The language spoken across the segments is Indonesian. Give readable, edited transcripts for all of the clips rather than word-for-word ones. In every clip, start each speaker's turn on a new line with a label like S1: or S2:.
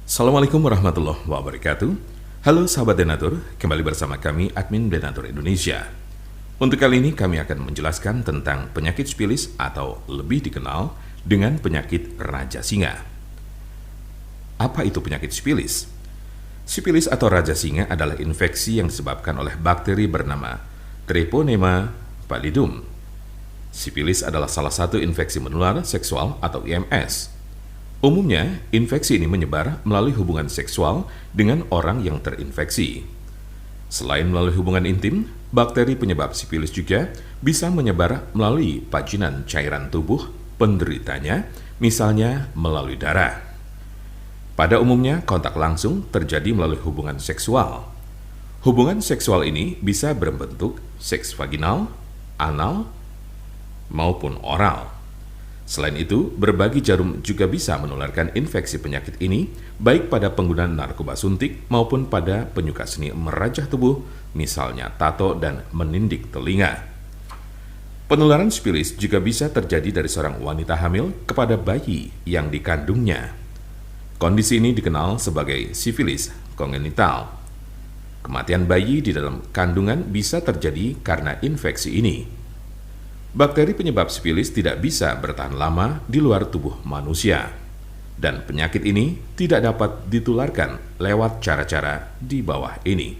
S1: Assalamualaikum warahmatullahi wabarakatuh. Halo sahabat Denatur, kembali bersama kami admin Denatur Indonesia. Untuk kali ini kami akan menjelaskan tentang penyakit sifilis atau lebih dikenal dengan penyakit Raja Singa. Apa itu penyakit sifilis? Sifilis atau Raja Singa adalah infeksi yang disebabkan oleh bakteri bernama Treponema pallidum. Sifilis adalah salah satu infeksi menular seksual atau IMS. Umumnya, infeksi ini menyebar melalui hubungan seksual dengan orang yang terinfeksi. Selain melalui hubungan intim, bakteri penyebab sifilis juga bisa menyebar melalui pajinan cairan tubuh penderitanya, misalnya melalui darah. Pada umumnya, kontak langsung terjadi melalui hubungan seksual. Hubungan seksual ini bisa berbentuk seks vaginal, anal, maupun oral. Selain itu, berbagi jarum juga bisa menularkan infeksi penyakit ini, baik pada pengguna narkoba suntik maupun pada penyuka seni merajah tubuh, misalnya tato dan menindik telinga. Penularan sifilis juga bisa terjadi dari seorang wanita hamil kepada bayi yang dikandungnya. Kondisi ini dikenal sebagai sifilis kongenital. Kematian bayi di dalam kandungan bisa terjadi karena infeksi ini. Bakteri penyebab sifilis tidak bisa bertahan lama di luar tubuh manusia, dan penyakit ini tidak dapat ditularkan lewat cara-cara di bawah ini.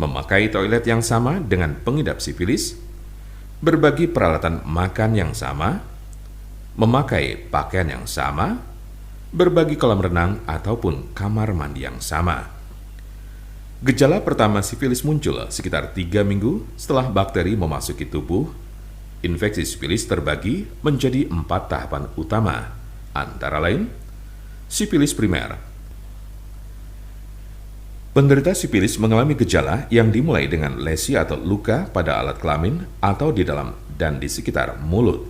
S1: Memakai toilet yang sama dengan pengidap sifilis, berbagi peralatan makan yang sama, memakai pakaian yang sama, berbagi kolam renang ataupun kamar mandi yang sama. Gejala pertama sifilis muncul sekitar 3 minggu setelah bakteri memasuki tubuh. Infeksi sifilis terbagi menjadi 4 tahapan utama, antara lain sifilis primer. Penderita sifilis mengalami gejala yang dimulai dengan lesi atau luka pada alat kelamin atau di dalam dan di sekitar mulut.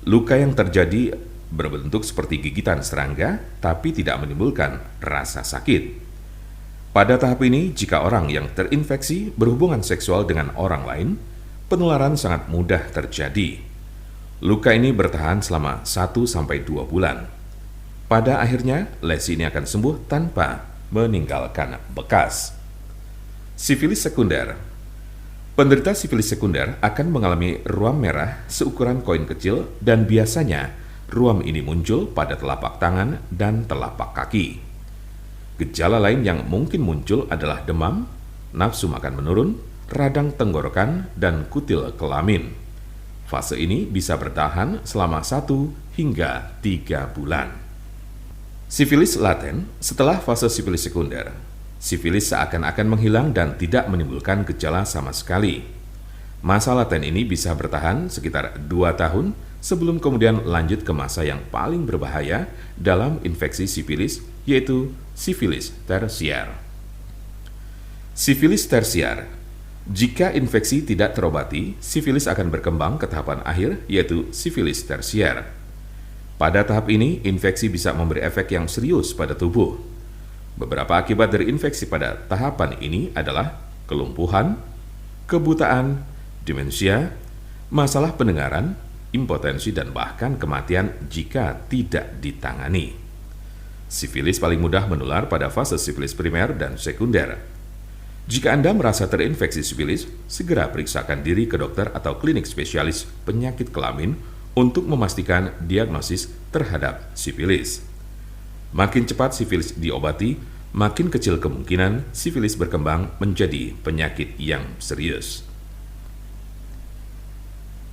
S1: Luka yang terjadi berbentuk seperti gigitan serangga, tapi tidak menimbulkan rasa sakit. Pada tahap ini, jika orang yang terinfeksi berhubungan seksual dengan orang lain, penularan sangat mudah terjadi. Luka ini bertahan selama 1-2 bulan. Pada akhirnya, lesi ini akan sembuh tanpa meninggalkan bekas. Sifilis sekunder. Penderita sifilis sekunder akan mengalami ruam merah seukuran koin kecil dan biasanya ruam ini muncul pada telapak tangan dan telapak kaki. Gejala lain yang mungkin muncul adalah demam, nafsu makan menurun, radang tenggorokan, dan kutil kelamin. Fase ini bisa bertahan selama 1 hingga 3 bulan. Sifilis laten setelah fase sifilis sekunder. Sifilis seakan-akan menghilang dan tidak menimbulkan gejala sama sekali. Masa laten ini bisa bertahan sekitar 2 tahun sebelum kemudian lanjut ke masa yang paling berbahaya dalam infeksi sifilis, yaitu sifilis tersier. Sifilis tersier. Jika infeksi tidak terobati, sifilis akan berkembang ke tahapan akhir, yaitu sifilis tersier. Pada tahap ini, infeksi bisa memberi efek yang serius pada tubuh. Beberapa akibat dari infeksi pada tahapan ini adalah kelumpuhan, kebutaan, demensia, masalah pendengaran, impotensi, dan bahkan kematian jika tidak ditangani. Sifilis paling mudah menular pada fase sifilis primer dan sekunder. Jika Anda merasa terinfeksi sifilis, segera periksakan diri ke dokter atau klinik spesialis penyakit kelamin untuk memastikan diagnosis terhadap sifilis. Makin cepat sifilis diobati, makin kecil kemungkinan sifilis berkembang menjadi penyakit yang serius.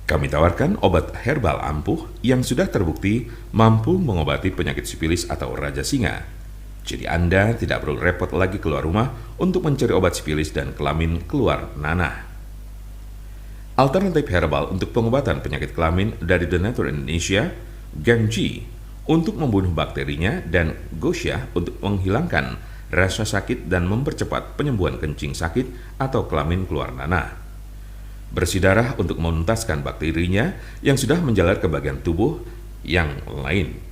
S1: Kami tawarkan obat herbal ampuh yang sudah terbukti mampu mengobati penyakit sifilis atau Raja Singa. Jadi Anda tidak perlu repot lagi keluar rumah untuk mencari obat sifilis dan kelamin keluar nanah. Alternatif herbal untuk pengobatan penyakit kelamin dari Denatur Indonesia, Gangji untuk membunuh bakterinya dan Gosha untuk menghilangkan rasa sakit dan mempercepat penyembuhan kencing sakit atau kelamin keluar nanah. Bersih darah untuk menuntaskan bakterinya yang sudah menjalar ke bagian tubuh yang lain.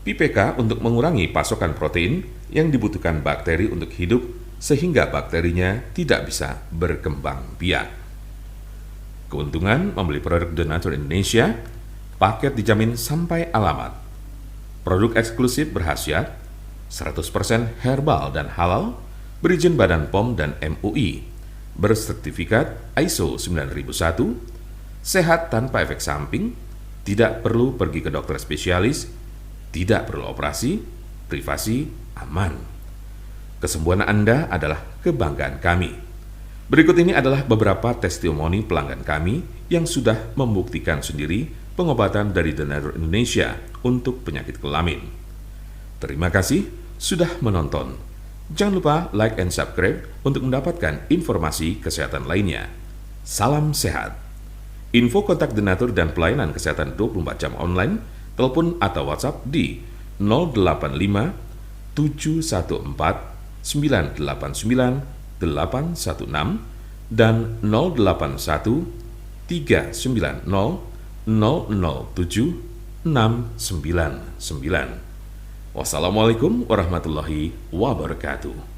S1: PPK untuk mengurangi pasokan protein yang dibutuhkan bakteri untuk hidup sehingga bakterinya tidak bisa berkembang biak. Keuntungan membeli produk Denatur Indonesia, paket dijamin sampai alamat. Produk eksklusif berkhasiat, 100% herbal dan halal, berizin Badan POM dan MUI, bersertifikat ISO 9001, sehat tanpa efek samping, tidak perlu pergi ke dokter spesialis, tidak perlu operasi, privasi, aman. Kesembuhan Anda adalah kebanggaan kami. Berikut ini adalah beberapa testimoni pelanggan kami yang sudah membuktikan sendiri pengobatan dari Donatur Indonesia untuk penyakit kelamin. Terima kasih sudah menonton. Jangan lupa like and subscribe untuk mendapatkan informasi kesehatan lainnya. Salam sehat. Info kontak Donatur dan pelayanan kesehatan 24 jam online, telepon atau WhatsApp di 085 714 989 816 dan 081 390 007 699. Wassalamualaikum warahmatullahi wabarakatuh.